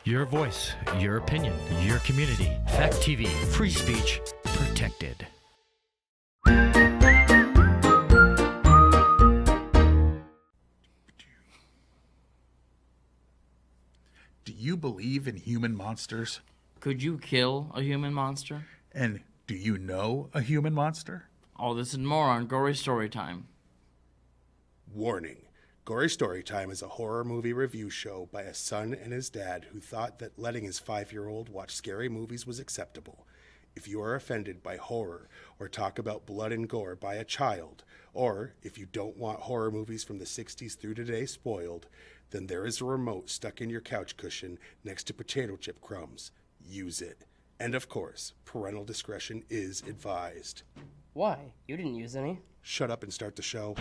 Your voice, your opinion, your community. Fact TV, free speech, protected. Do you believe in human monsters? Could you kill a human monster? And do you know a human monster? All this and more on Gory Storytime. Warning. Gory Storytime is a horror movie review show by a son and his dad who thought that letting his 5-year-old watch scary movies was acceptable. If you are offended by horror or talk about blood and gore by a child, or if you don't want horror movies from the 60s through today spoiled, then there is a remote stuck in your couch cushion next to potato chip crumbs. Use it. And of course, parental discretion is advised. Why? You didn't use any. Shut up and start the show.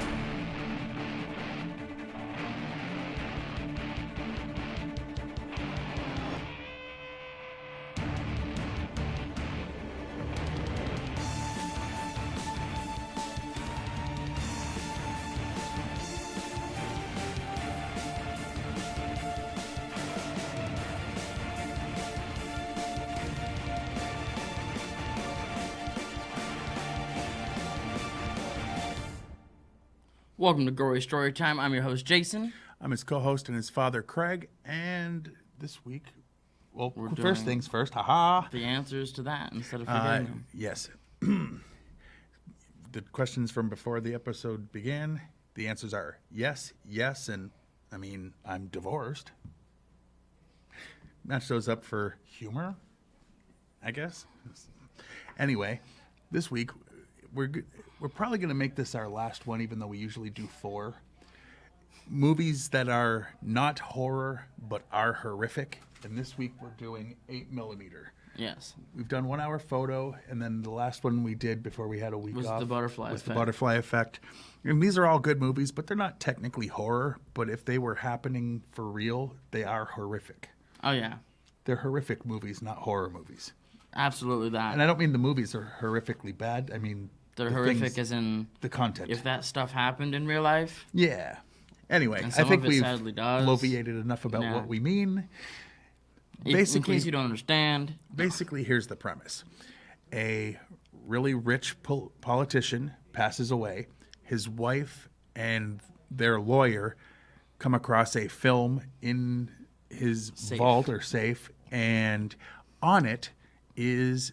Welcome to Gory Storytime. I'm your host, Jason. I'm his co-host and his father, Craig. And this week, well, We're first doing things first, haha. The answers to that instead of forgetting them. Yes. The questions from before the episode began, the answers are yes, yes, and I'm divorced. Match those up for humor, I guess. Anyway, this week, we're probably going to make this our last one, even though we usually do 4. Movies that are not horror, but are horrific. And this week we're doing 8mm. Yes. We've done 1 hour photo, and then the last one we did before we had a week Was off The Butterfly was Effect. The Butterfly Effect. And these are all good movies, but they're not technically horror. But if they were happening for real, they are horrific. Oh, yeah. They're horrific movies, not horror movies. Absolutely that. And I don't mean the movies are horrifically bad. I mean They're the horrific things, as in the content. if that stuff happened in real life. Yeah. Anyway, And I some think of it we've sadly does. bloviated enough about Yeah. what we mean. In Basically, case you don't understand. Basically, here's the premise. A really rich politician passes away. His wife and their lawyer come across a film in his vault or safe, and on it is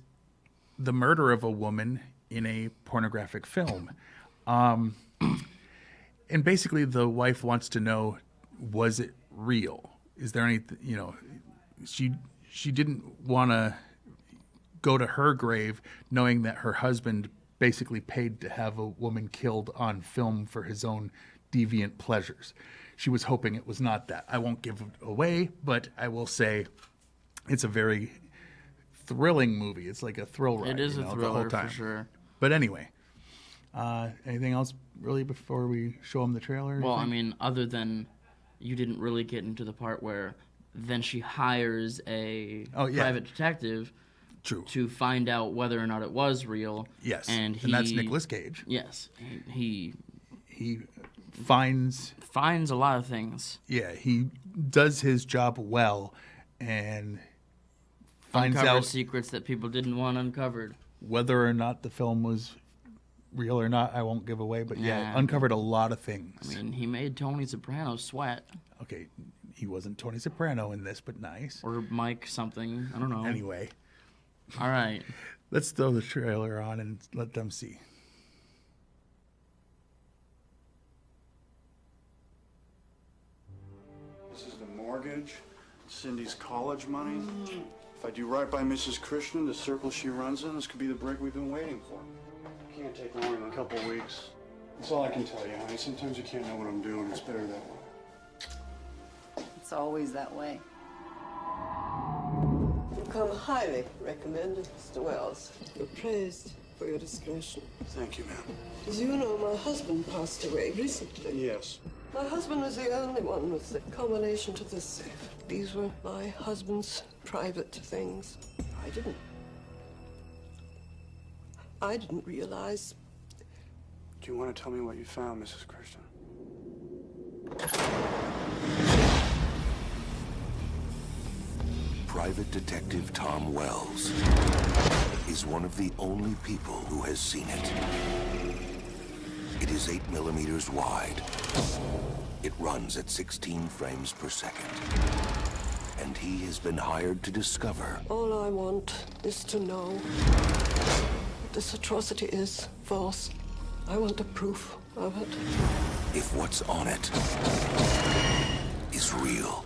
the murder of a woman in a pornographic film. And basically, the wife wants to know, was it real? Is there any, she didn't want to go to her grave knowing that her husband basically paid to have a woman killed on film for his own deviant pleasures. She was hoping it was not that. I won't give it away, but I will say it's a very thrilling movie. It's like a thrill ride. It is a the whole thriller time. for sure. But anyway, anything else really before we show them the trailer? Well, other than you didn't really get into the part where then she hires a private detective True. to find out whether or not it was real. Yes, and that's Nicolas Cage. Yes, he finds a lot of things. Yeah, he does his job well, and finds Uncovers out secrets that people didn't want uncovered. whether or not the film was real or not. I won't give away, but Yeah. uncovered a lot of things. He made Tony Soprano sweat. Okay, he wasn't Tony Soprano in this, but nice. Or Mike something. I don't know. Anyway, All right. let's throw the trailer on and let them see. This is the mortgage, Cindy's college money. If I do right by Mrs. Krishnan, the circle she runs in, this could be the break we've been waiting for. Can't take longer than a couple of weeks. That's all I can tell you, honey. Sometimes you can't know what I'm doing. It's better that way. It's always that way. You come highly recommended, Mr. Wells. You're praised for your discretion. Thank you, ma'am. As you know, my husband passed away recently. Yes. My husband was the only one with the combination to this safe. These were my husband's private things. I didn't realize. Do you want to tell me what you found, Mrs. Krishnan? Private Detective Tom Wells is one of the only people who has seen it. It is 8 millimeters wide. It runs at 16 frames per second. And he has been hired to discover. All I want is to know that this atrocity is false. I want the proof of it. If what's on it is real.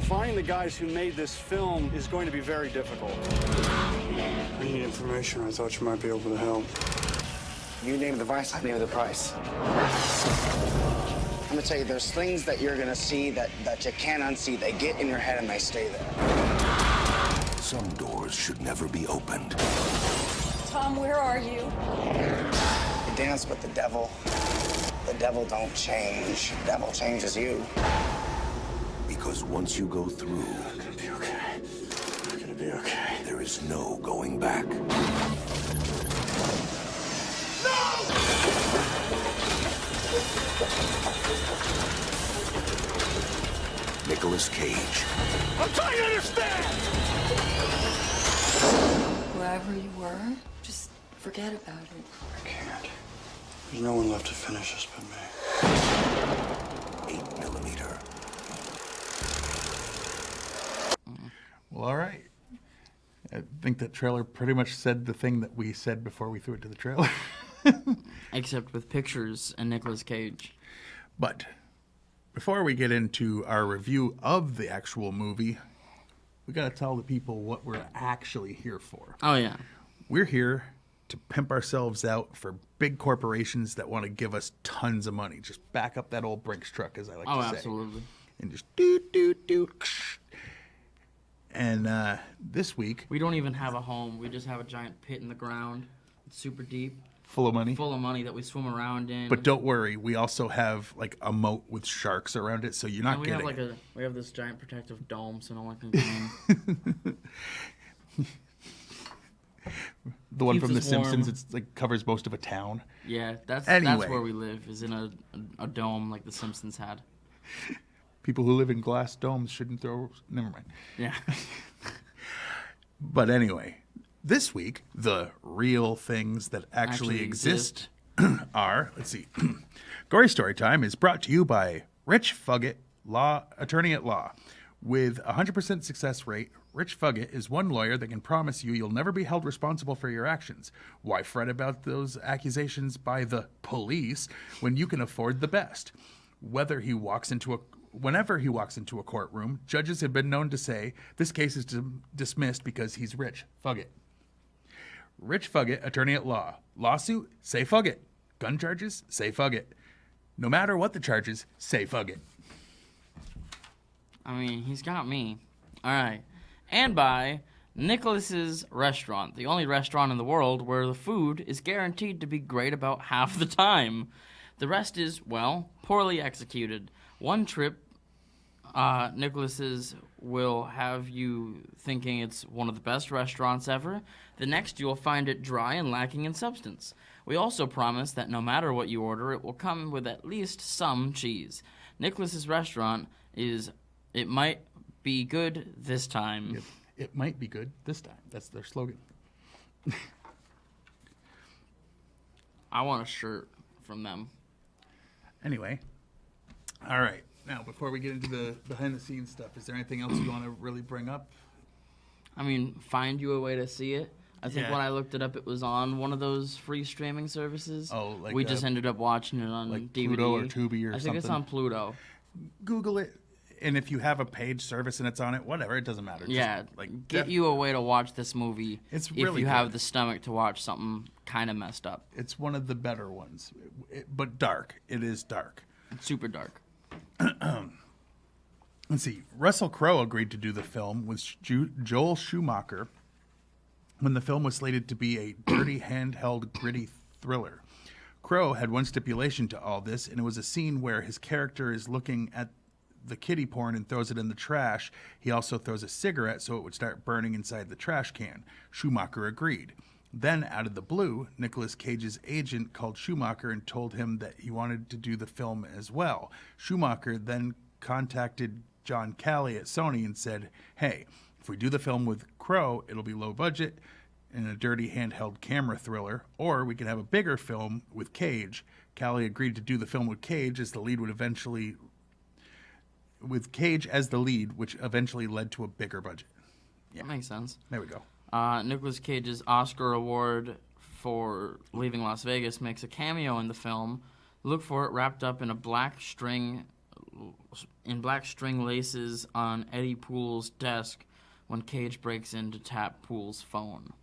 Finding the guys who made this film is going to be very difficult. I need information. I thought you might be able to help. You name the vice, I name the price. I'm gonna tell you, there's things that you're gonna see that you can't unsee. They get in your head and they stay there. Some doors should never be opened. Tom, where are you? You dance with the devil. The devil don't change. The devil changes you. Because once you go through, I'm gonna be okay. I'm gonna be okay. there is no going back. Nicolas Cage. I'm trying to understand! Wherever you were, just forget about it. I can't. There's no one left to finish this but me. 8 millimeter. Well, all right. I think that trailer pretty much said the thing that we said before we threw it to the trailer. Except with pictures and Nicolas Cage. But before we get into our review of the actual movie, we got to tell the people what we're actually here for. Oh, yeah. We're here to pimp ourselves out for big corporations that want to give us tons of money. Just back up that old Brinks truck, as I like to say. Oh, absolutely. And just do. And this week... We don't even have a home. We just have a giant pit in the ground. It's super deep. Full of money? Full of money that we swim around in. But don't worry, we also have like a moat with sharks around it, so you're not getting we have this giant protective dome so no one can come in. The one Keeps from The us warm. Simpsons, it's like covers most of a town. Yeah, that's Anyway. where we live, is in a dome like The Simpsons had. People who live in glass domes shouldn't throw... Never mind. Yeah. But anyway, this week, the real things that actually exist are... Let's see. Gory Story Time is brought to you by Rich Fuggett, attorney at law. With a 100% success rate, Rich Fuggett is one lawyer that can promise you'll never be held responsible for your actions. Why fret about those accusations by the police when you can afford the best? Whenever he walks into a courtroom, judges have been known to say, this case is dismissed because he's Rich Fuggett. Rich Fuggett, attorney at law. Lawsuit? Say Fuggett. Gun charges? Say Fuggett. No matter what the charges, say Fuggett. I mean, he's got me. All right. And by Nicholas's Restaurant, the only restaurant in the world where the food is guaranteed to be great about half the time. The rest is, well, poorly executed. One trip, Nicholas's will have you thinking it's one of the best restaurants ever. The next, you'll find it dry and lacking in substance. We also promise that no matter what you order, it will come with at least some cheese. Nicholas's Restaurant is, it might be good this time. It might be good this time. That's their slogan. I want a shirt from them. Anyway, all right. Now, before we get into the behind-the-scenes stuff, is there anything else you want to really bring up? I mean, find you a way to see it. I think when I looked it up, it was on one of those free streaming services. Oh, like we just ended up watching it on like DVD. Pluto or Tubi or something. I think it's on Pluto. Google it, and if you have a page service and it's on it, whatever, it doesn't matter. Yeah, Just, get you a way to watch this movie. It's if really you good. have the stomach to watch something kind of messed up. It's one of the better ones, but dark. It is dark. It's super dark. Let's see. Russell Crowe agreed to do the film with Joel Schumacher when the film was slated to be a dirty, handheld, gritty thriller. Crowe had one stipulation to all this, and it was a scene where his character is looking at the kiddie porn and throws it in the trash. He also throws a cigarette so it would start burning inside the trash can. Schumacher agreed. Then, out of the blue, Nicolas Cage's agent called Schumacher and told him that he wanted to do the film as well. Schumacher then contacted John Calley at Sony and said, hey, if we do the film with Crowe, it'll be low budget and a dirty handheld camera thriller, or we can have a bigger film with Cage. Calley agreed to do the film with Cage as the lead with Cage as the lead, which eventually led to a bigger budget. Yeah. That makes sense. There we go. Nicolas Cage's Oscar award for Leaving Las Vegas makes a cameo in the film. Look for it wrapped up in black string laces on Eddie Poole's desk when Cage breaks in to tap Poole's phone.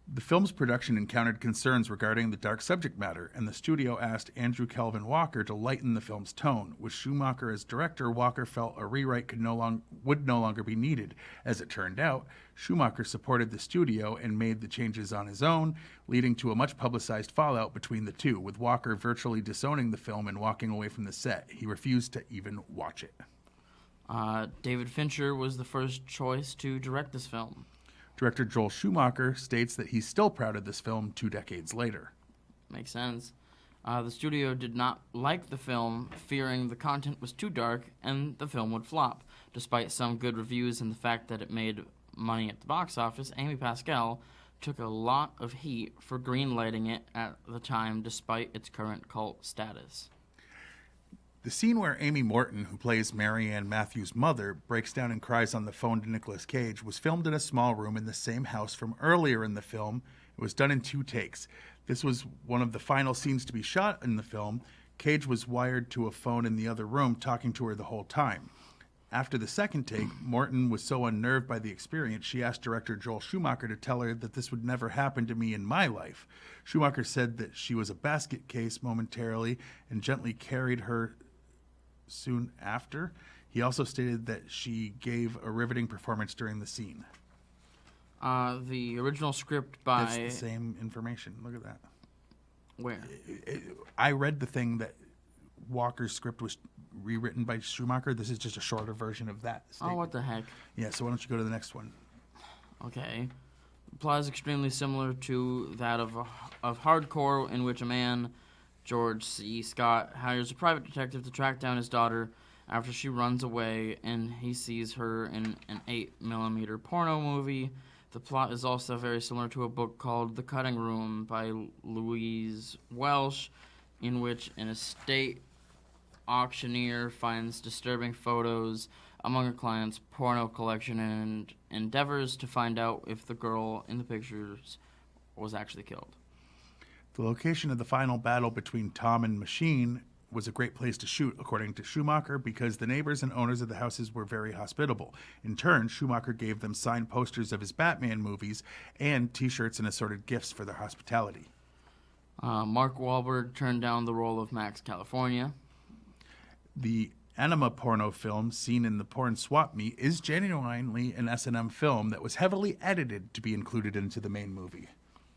The film's production encountered concerns regarding the dark subject matter, and the studio asked Andrew Kelvin Walker to lighten the film's tone. With Schumacher as director, Walker felt a rewrite would no longer be needed. As it turned out, Schumacher supported the studio and made the changes on his own, leading to a much publicized fallout between the two, with Walker virtually disowning the film and walking away from the set. He refused to even watch it. David Fincher was the first choice to direct this film. Director Joel Schumacher states that he's still proud of this film 2 decades later. Makes sense. The studio did not like the film, fearing the content was too dark and the film would flop. Despite some good reviews and the fact that it made money at the box office, Amy Pascal took a lot of heat for greenlighting it at the time, despite its current cult status. The scene where Amy Morton, who plays Marianne Matthews' mother, breaks down and cries on the phone to Nicolas Cage was filmed in a small room in the same house from earlier in the film. It was done in 2 takes. This was one of the final scenes to be shot in the film. Cage was wired to a phone in the other room, talking to her the whole time. After the second take, Morton was so unnerved by the experience, she asked director Joel Schumacher to tell her that this would never happen to me in my life. Schumacher said that she was a basket case momentarily and gently carried her soon after. He also stated that she gave a riveting performance during the scene. The original script by... That's the same information. Look at that. Where? I read the thing that Walker's script was rewritten by Schumacher. This is just a shorter version of that statement. Oh, what the heck? Yeah, so why don't you go to the next one? Okay. The plot is extremely similar to that of Hardcore, in which a man, George C. Scott, hires a private detective to track down his daughter after she runs away and he sees her in an 8mm porno movie. The plot is also very similar to a book called The Cutting Room by Louise Welsh, in which an estate auctioneer finds disturbing photos among a client's porno collection and endeavors to find out if the girl in the pictures was actually killed. The location of the final battle between Tom and Machine was a great place to shoot, according to Schumacher, because the neighbors and owners of the houses were very hospitable. In turn, Schumacher gave them signed posters of his Batman movies and T-shirts and assorted gifts for their hospitality. Mark Wahlberg turned down the role of Max California. The anima porno film seen in the porn swap meet is genuinely an S&M film that was heavily edited to be included into the main movie.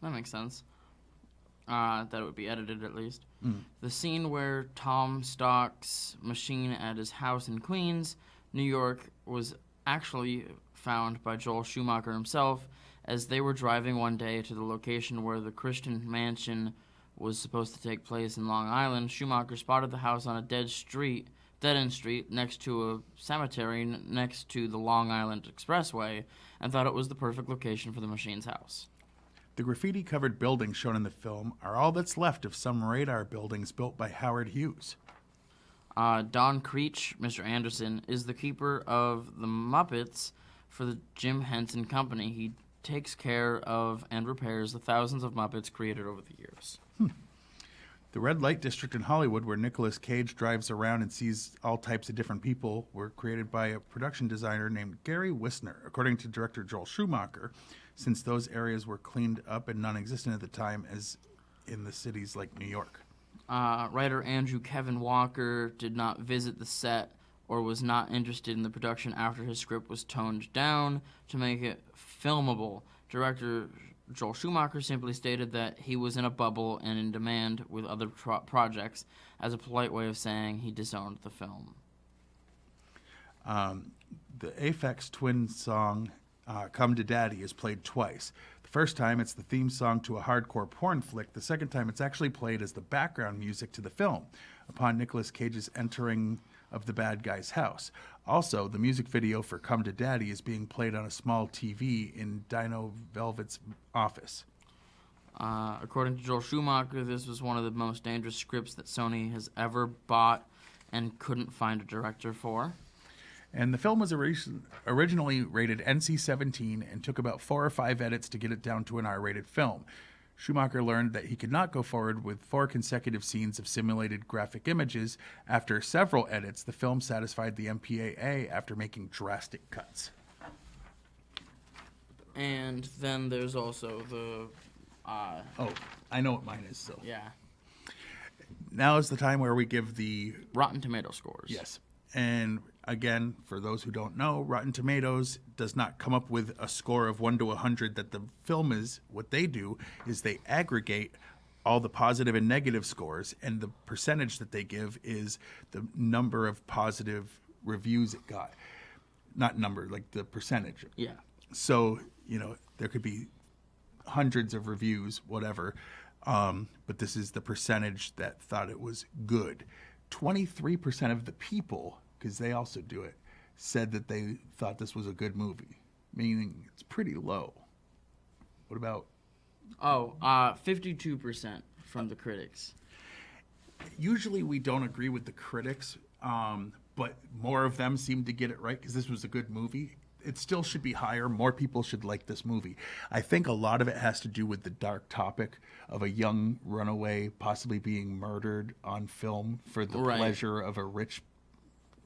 That makes sense. That it would be edited at least. The scene where Tom stalks Machine at his house in Queens, New York, was actually found by Joel Schumacher himself as they were driving one day to the location where the Christian mansion was supposed to take place in Long Island. Schumacher spotted the house on a dead-end street next to a cemetery next to the Long Island Expressway and thought it was the perfect location for the Machine's house. The graffiti-covered buildings shown in the film are all that's left of some radar buildings built by Howard Hughes. Don Creech, Mr. Anderson, is the keeper of the Muppets for the Jim Henson Company. He takes care of and repairs the thousands of Muppets created over the years. The red light district in Hollywood, where Nicolas Cage drives around and sees all types of different people, were created by a production designer named Gary Wisner, according to director Joel Schumacher, since those areas were cleaned up and non-existent at the time as in the cities like New York. Writer Andrew Kevin Walker did not visit the set or was not interested in the production after his script was toned down to make it filmable. Director Joel Schumacher simply stated that he was in a bubble and in demand with other projects as a polite way of saying he disowned the film. The Aphex Twin song, Come to Daddy, is played twice. The first time, it's the theme song to a hardcore porn flick. The second time, it's actually played as the background music to the film upon Nicolas Cage's entering of the bad guy's house. Also, the music video for Come to Daddy is being played on a small TV in Dino Velvet's office. According to Joel Schumacher, this was one of the most dangerous scripts that Sony has ever bought and couldn't find a director for. And the film was originally rated NC-17 and took about 4 or 5 edits to get it down to an R-rated film. Schumacher learned that he could not go forward with 4 consecutive scenes of simulated graphic images. After several edits, the film satisfied the MPAA after making drastic cuts. And then there's also the... oh, I know what mine is, so... Yeah. Now is the time where we give the... Rotten Tomato scores. Yes. And again, for those who don't know, Rotten Tomatoes does not come up with a score of 1 to 100 that the film is. What they do is they aggregate all the positive and negative scores, and the percentage that they give is the number of positive reviews it got. Not number, like the percentage. Yeah. So, you know, there could be hundreds of reviews, whatever, but this is the percentage that thought it was good. 23% of the people, because they also do it, said that they thought this was a good movie, meaning it's pretty low. What about... 52% from the critics. Usually we don't agree with the critics, but more of them seem to get it right because this was a good movie. It still should be higher. More people should like this movie. I think a lot of it has to do with the dark topic of a young runaway possibly being murdered on film for the pleasure of a rich,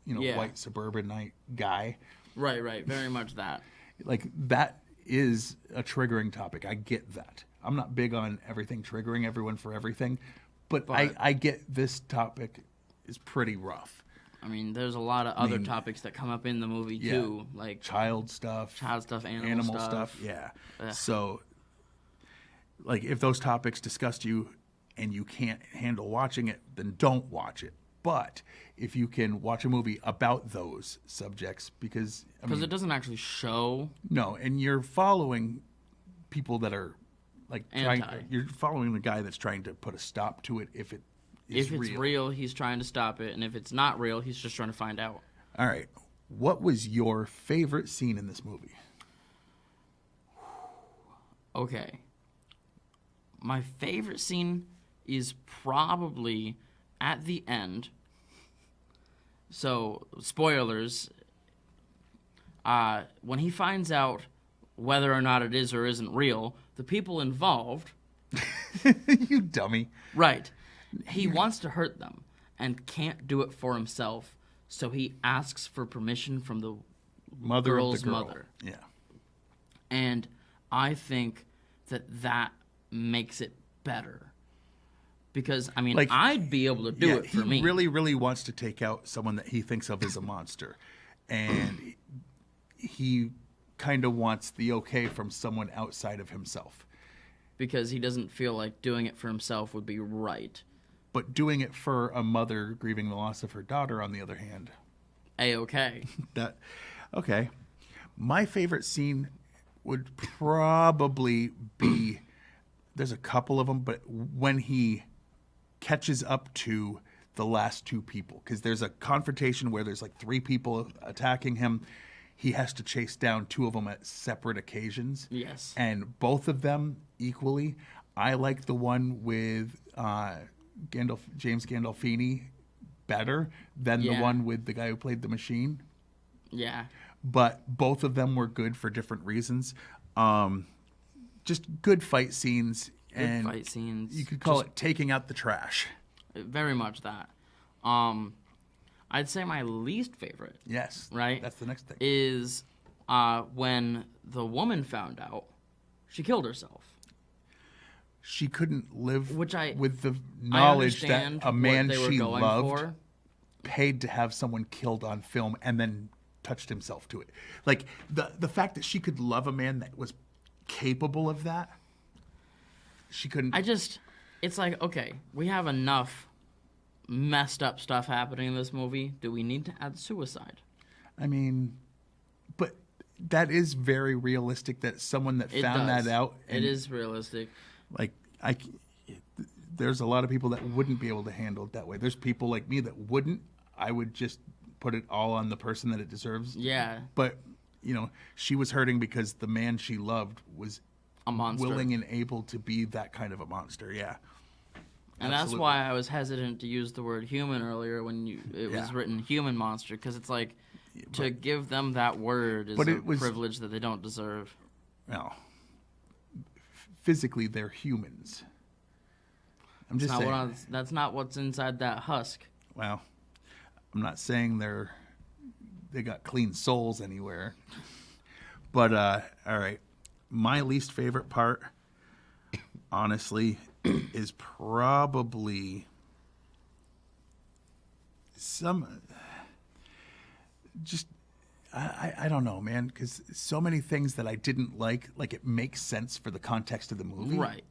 white suburbanite guy. Right. Very much that. Like, that is a triggering topic. I get that. I'm not big on everything triggering everyone for everything, but I get this topic is pretty rough. I mean, there's a lot of other topics that come up in the movie, too. Like child stuff, animal stuff. Yeah. Ugh. So, like, if those topics disgust you and you can't handle watching it, then don't watch it. But if you can watch a movie about those subjects, because it doesn't actually show. No, and you're following people that are like you're following the guy that's trying to put a stop to it if it. If it's real, he's trying to stop it, and if it's not real, he's just trying to find out. All right. What was your favorite scene in this movie? Okay. My favorite scene is probably at the end. So, spoilers. When he finds out whether or not it is or isn't real, the people involved... You dummy. Right. He wants to hurt them and can't do it for himself, so he asks for permission from the girl's mother. Yeah. And I think that makes it better. Because, I mean, I'd be able to do it for me. He really, really wants to take out someone that he thinks of as a monster. And he kind of wants the okay from someone outside of himself. Because he doesn't feel like doing it for himself would be right. But doing it for a mother grieving the loss of her daughter, on the other hand. A-okay. Okay. My favorite scene would probably be, there's a couple of them, but when he catches up to the last 2 people. Because there's a confrontation where there's like 3 people attacking him. He has to chase down 2 of them at separate occasions. Yes. And both of them equally. I like the one with... James Gandolfini better than the one with the guy who played the machine. Yeah. But both of them were good for different reasons. Just good fight scenes. Good fight scenes. You could call it taking out the trash. Very much that. I'd say my least favorite. Yes. Right? That's the next thing. Is when the woman found out she killed herself. She couldn't live with the I knowledge that a man she loved paid to have someone killed on film and then touched himself to it. Like, the fact that she could love a man that was capable of that, she couldn't... It's like, okay, we have enough messed up stuff happening in this movie. Do we need to add suicide? I mean, but that is very realistic. That someone that It found does. that out. It is realistic. Like there's a lot of people that wouldn't be able to handle it that way. There's people like me that wouldn't. I would just put it all on the person that it deserves. Yeah. But she was hurting because the man she loved was A monster. willing and able to be that kind of a monster. Yeah. And that's why I was hesitant to use the word human earlier when it was written human monster, because it's like to give them that word is a privilege that they don't deserve. Well, physically they're humans. I'm just saying. That's not what's inside that husk. Well, I'm not saying they got clean souls anywhere. But all right, my least favorite part, honestly, is probably I don't know, man, because so many things that I didn't like it makes sense for the context of the movie. Right.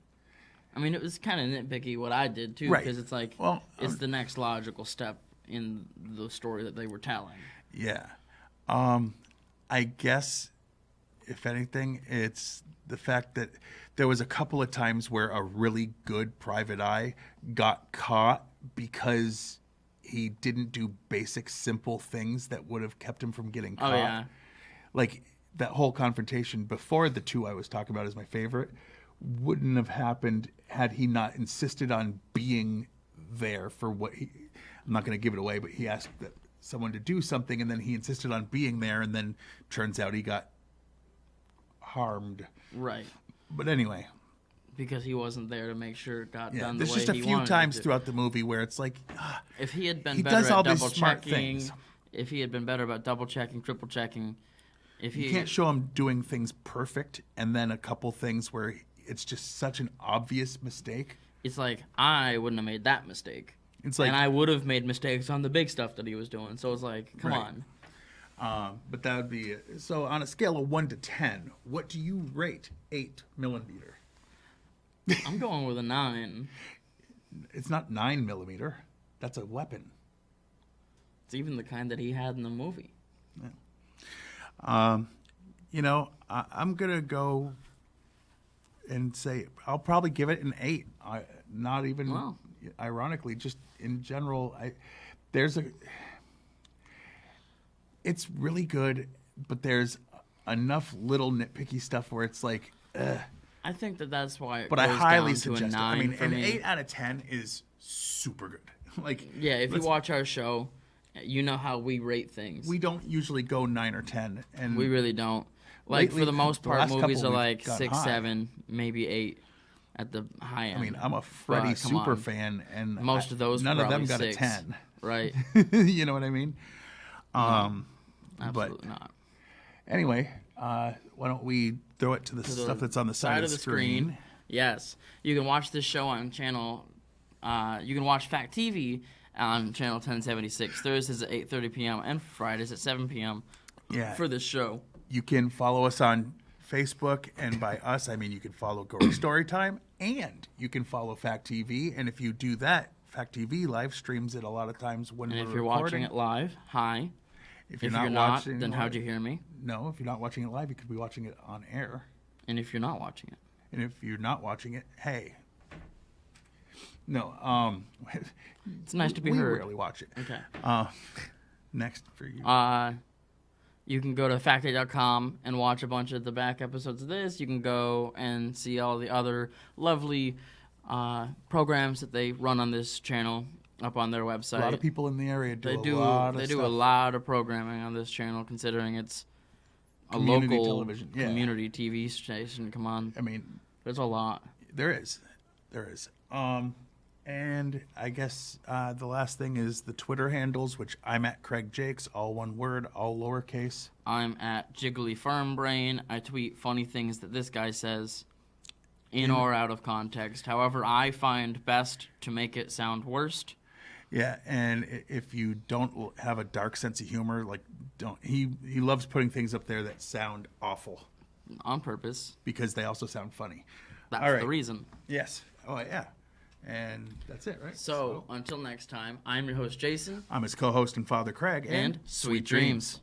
I mean, it was kind of nitpicky what I did, too, because it's like, it's the next logical step in the story that they were telling. Yeah. I guess, if anything, it's the fact that there was a couple of times where a really good private eye got caught because he didn't do basic, simple things that would have kept him from getting caught. Oh, yeah. Like, that whole confrontation before the two I was talking about as my favorite wouldn't have happened had he not insisted on being there for what he... I'm not going to give it away, but he asked someone to do something, and then he insisted on being there, and then turns out he got harmed. Right. But anyway... Because he wasn't there to make sure it got done the way he wanted. There's just a few times throughout the movie where it's like... if he had been better at double-checking... If he had been better about double-checking, triple-checking... You can't show him doing things perfect, and then a couple things where it's just such an obvious mistake. It's like, I wouldn't have made that mistake. It's like, and I would have made mistakes on the big stuff that he was doing. So it's like, come on. But that would be... So on a scale of 1 to 10, what do you rate 8mm? I'm going with a 9. It's not 9mm. That's a weapon. It's even the kind that he had in the movie. Yeah. I'm going to go and say I'll probably give it an 8. Not even ironically, just in general, it's really good, but there's enough little nitpicky stuff where it's like, ugh. I think that's why it but goes I highly down to suggest a it. 9 I mean, for an me. 8 out of 10 is super good. If you watch our show, you know how we rate things. We don't usually go 9 or 10, and we really don't. Like, lately, for the most part, movies are like gone 6, high. 7, maybe 8 at the high end. I mean, I'm a Freddy super fan, and most of those none of them got 6. a 10. Right. You know what I mean? Absolutely not. Anyway, why don't we throw it to the stuff that's on the side of the screen? Yes. You can watch this show on channel... you can watch Fact TV on channel 1076 Thursdays at 8:30 p.m. and Fridays at 7 p.m. For this show. You can follow us on Facebook, and by us, I mean you can follow Gory Storytime, and you can follow Fact TV. And if you do that, Fact TV live streams it a lot of times when we're recording. And if you're watching it live, hi. If you're not watching, then how'd you hear me? No, if you're not watching it live, you could be watching it on air. And if you're not watching it? And if you're not watching it, hey. No, it's nice to be heard. We rarely watch it. Okay. Next for you. You can go to factate.com and watch a bunch of the back episodes of this. You can go and see all the other lovely programs that they run on this channel up on their website. A lot of people in the area do a lot of programming on this channel, considering it's community local television. Yeah. community TV station. Come on. I mean, there's a lot. There is. And I guess the last thing is the Twitter handles, which I'm at Craig Jakes, all one word, all lowercase. I'm at Jiggly Firm Brain. I tweet funny things that this guy says in or out of context. However, I find best to make it sound worst. Yeah, and if you don't have a dark sense of humor, he loves putting things up there that sound awful. On purpose. Because they also sound funny. That's the reason. Yes. Oh, yeah. And that's it, right? So, until next time, I'm your host, Jason. I'm his co-host and father, Craig. And sweet dreams.